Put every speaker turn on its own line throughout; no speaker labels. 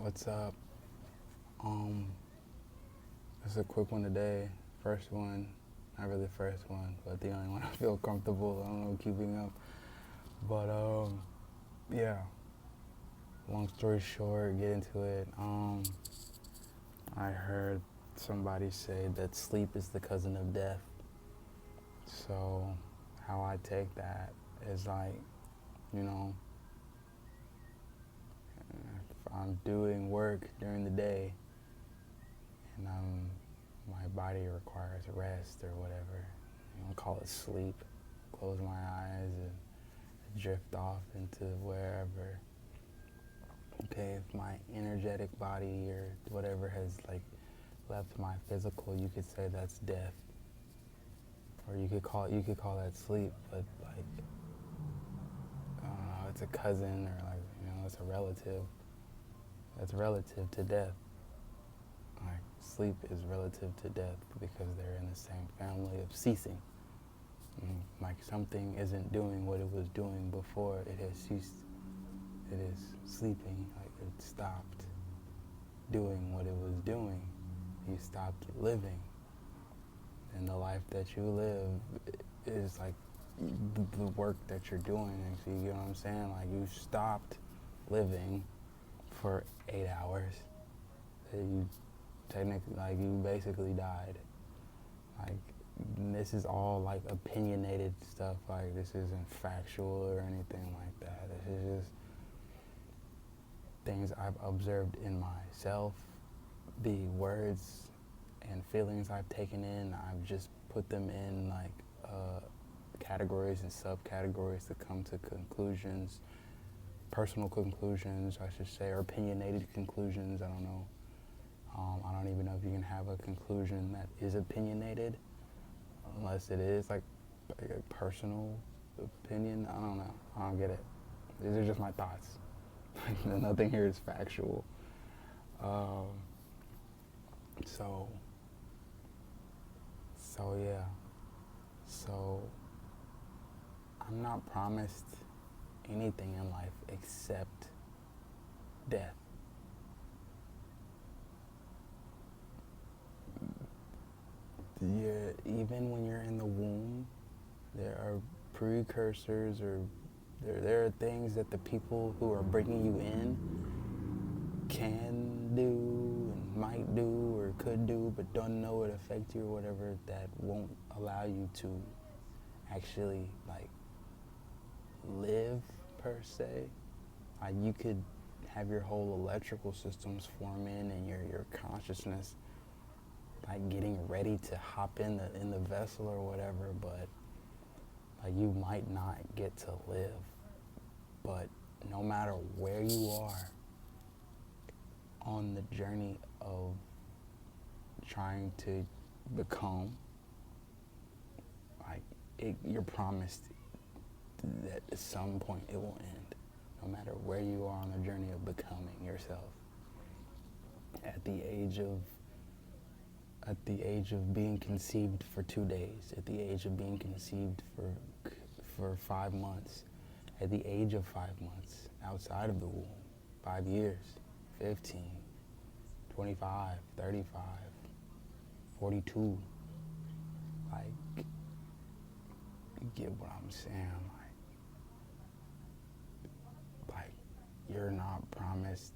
What's up? Um, it's a quick one today. First one, not really first one, but the only one I feel comfortable. I don't know, keeping up. But yeah. Long story short, get into it. I heard somebody say that sleep is the cousin of death. So, how I take that is like, you know, if I'm doing work during the day and my body requires rest or whatever. Call it sleep. Close my eyes and drift off into wherever. Okay, if my energetic body or whatever has left my physical, you could say that's death, or you could call that sleep. But I don't know, it's a cousin or it's a relative. That's relative to death. Sleep is relative to death because they're in the same family of ceasing. Something isn't doing what it was doing before it has ceased. It is sleeping. It stopped doing what it was doing. You stopped living. And the life that you live is like the work that you're doing. And so you get what I'm saying? You stopped living for 8 hours. You technically, you basically died. This is all opinionated stuff. This isn't factual or anything like that. This is just things I've observed in myself, the words and feelings I've taken in. I've just put them in categories and subcategories to come to conclusions, personal conclusions, I should say, or opinionated conclusions. I don't know. I don't even know if you can have a conclusion that is opinionated, unless it is like a personal opinion. I don't know. I don't get it. These are just my thoughts. Nothing here is factual. So yeah. So I'm not promised anything in life except death. Yeah, even when you're in the womb, there are precursors, or there are things that the people who are bringing you in can do and might do or could do, but don't know it affect you or whatever, that won't allow you to actually live per se. You could have your whole electrical systems form and your consciousness getting ready to hop in the vessel or whatever, but you might not get to live. But no matter where you are on the journey of trying to become, you're promised that at some point it will end. No matter where you are on the journey of becoming yourself. At the age of being conceived for 2 days, at the age of being conceived for 5 months, at the age of 5 months, outside of the womb, 5 years, 15, 25, 35, 42. You get what I'm saying? You're not promised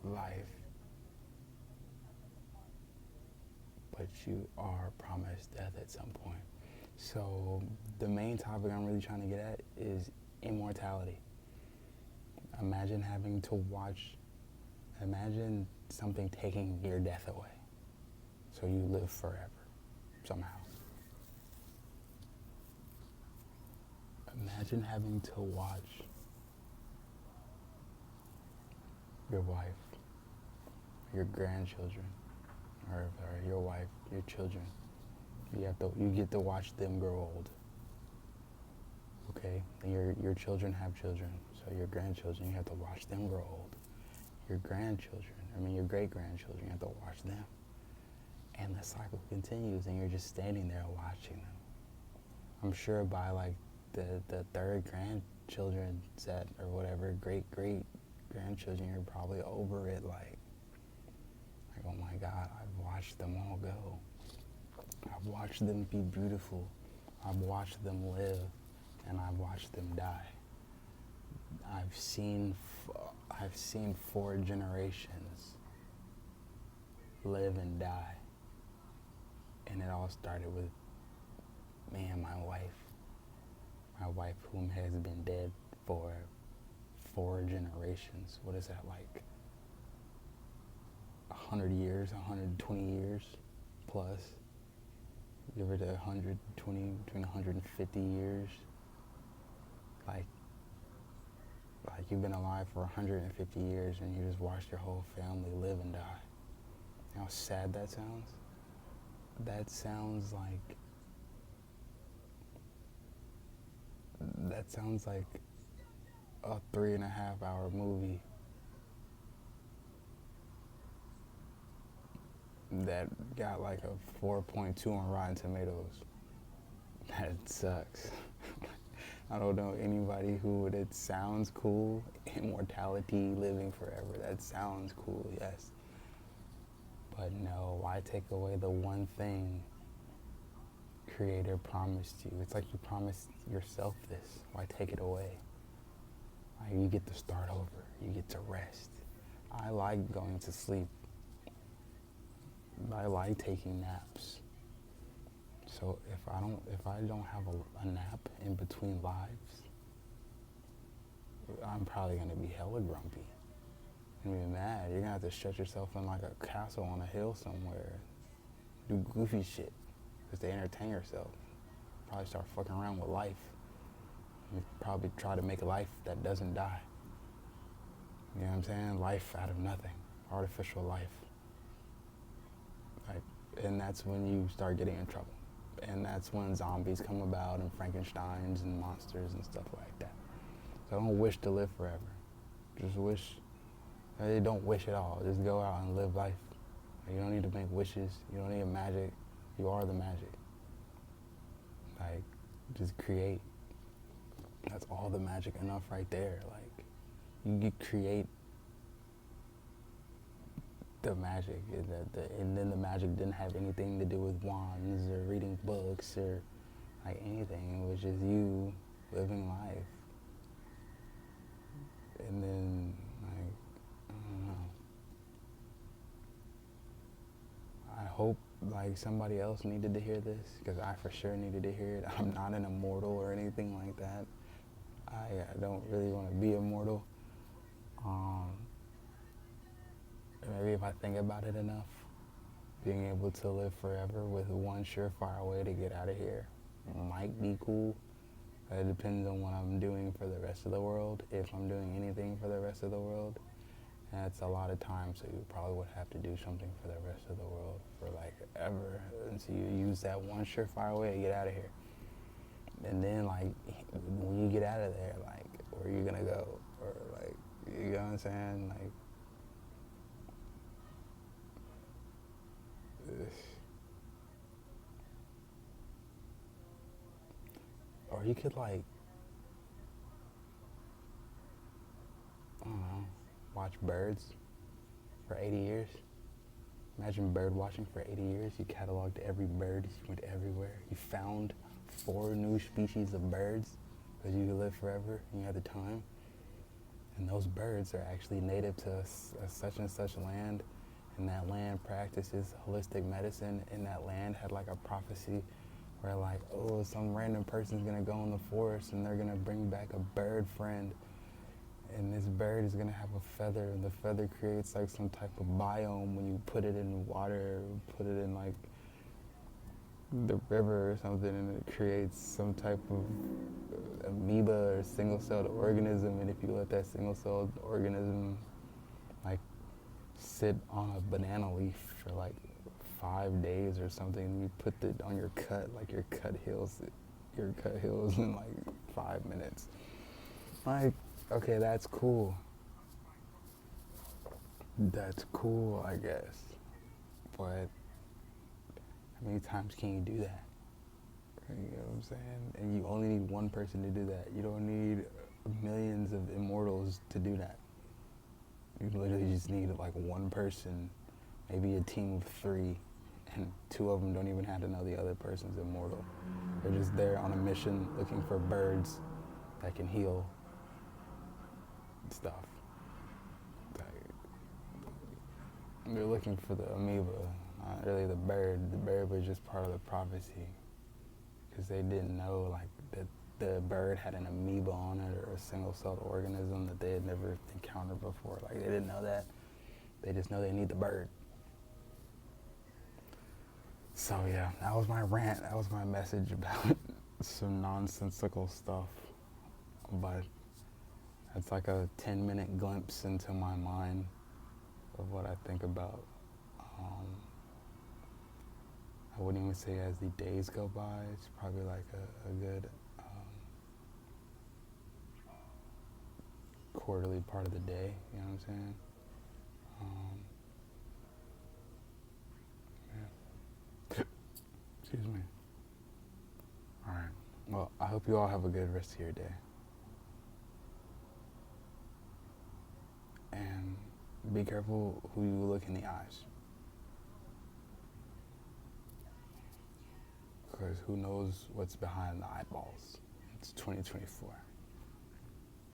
life, but you are promised death at some point. So the main topic I'm really trying to get at is immortality. Imagine something taking your death away, so you live forever, somehow. Imagine having to watch your wife, your grandchildren, or your wife, your children. You get to watch them grow old. Okay? And your children have children, so your grandchildren, you have to watch them grow old. Your great-grandchildren, you have to watch them. And the cycle continues, and you're just standing there watching them. I'm sure by the third grandchildren set or whatever, great grandchildren are probably over it, like, oh my God, I've watched them all go. I've watched them be beautiful. I've watched them live, and I've watched them die. I've seen 4 generations live and die, and it all started with me and my wife whom has been dead for 4 generations. What is that, like 100 years, 120 years plus? Give it 120, between 150 years. Like you've been alive for 150 years and you just watched your whole family live and die. You know how sad that sounds? That sounds like a 3.5 hour movie that got like a 4.2 on Rotten Tomatoes. That sucks. I don't know anybody who, it sounds cool. Immortality, living forever. That sounds cool, yes. But no, why take away the one thing Creator promised you? It's like you promised yourself this. Why take it away? Like, you get to start over. You get to rest. I like going to sleep. I like taking naps. So if I don't have a nap in between lives, I'm probably gonna be hella grumpy and be mad. You're gonna have to shut yourself in like a castle on a hill somewhere, do goofy shit just to entertain yourself. Probably start fucking around with life. You probably try to make a life that doesn't die. You know what I'm saying? Life out of nothing, artificial life. Like, and that's when you start getting in trouble. And that's when zombies come about and Frankensteins and monsters and stuff like that. So don't wish to live forever. Just wish, don't wish at all. Just go out and live life. You don't need to make wishes. You don't need magic. You are the magic. Like, just create. That's all the magic enough right there. Like, you could create the magic, and then the magic didn't have anything to do with wands or reading books or like anything. It was just you living life. And then, like, I don't know. I hope like somebody else needed to hear this, because I for sure needed to hear it. I'm not an immortal or anything like that. I don't really want to be immortal. Maybe if I think about it enough, being able to live forever with one surefire way to get out of here might be cool. It depends on what I'm doing for the rest of the world, if I'm doing anything for the rest of the world. And that's a lot of time, so you probably would have to do something for the rest of the world for like ever. And so you use that one surefire way to get out of here. And then like, when you get out of there, like, where are you gonna go? Or like, you know what I'm saying? Like, or you could like, I don't know, watch birds for 80 years. Imagine bird watching for 80 years. You cataloged every bird, you went everywhere. You found 4 new species of birds because you could live forever and you had the time. And those birds are actually native to a such and such land, and that land practices holistic medicine, and that land had like a prophecy where like, oh, some random person's gonna go in the forest and they're gonna bring back a bird friend, and this bird is gonna have a feather, and the feather creates like some type of biome when you put it in water, put it in like the river or something, and it creates some type of amoeba or single-celled organism. And if you let that single-celled organism like sit on a banana leaf for like 5 days or something, you put it on your cut, like your cut heals in like 5 minutes. Like, okay, that's cool. That's cool, I guess. But how many times can you do that? You know what I'm saying? And you only need one person to do that. You don't need millions of immortals to do that. You literally just need like one person, maybe a team of 3, and 2 of them don't even have to know the other person's immortal. They're just there on a mission looking for birds that can heal stuff. They're looking for the amoeba, not really the bird. The bird was just part of the prophecy, because they didn't know like that the bird had an amoeba on it or a single-celled organism that they had never encountered before. Like, they didn't know that. They just know they need the bird. So yeah, that was my rant. That was my message about some nonsensical stuff. But it's like a 10-minute glimpse into my mind of what I think about. I wouldn't even say as the days go by. It's probably like a good quarterly part of the day. You know what I'm saying? Yeah. Excuse me. All right. Well, I hope you all have a good rest of your day. And be careful who you look in the eyes. Because who knows what's behind the eyeballs. It's 2024.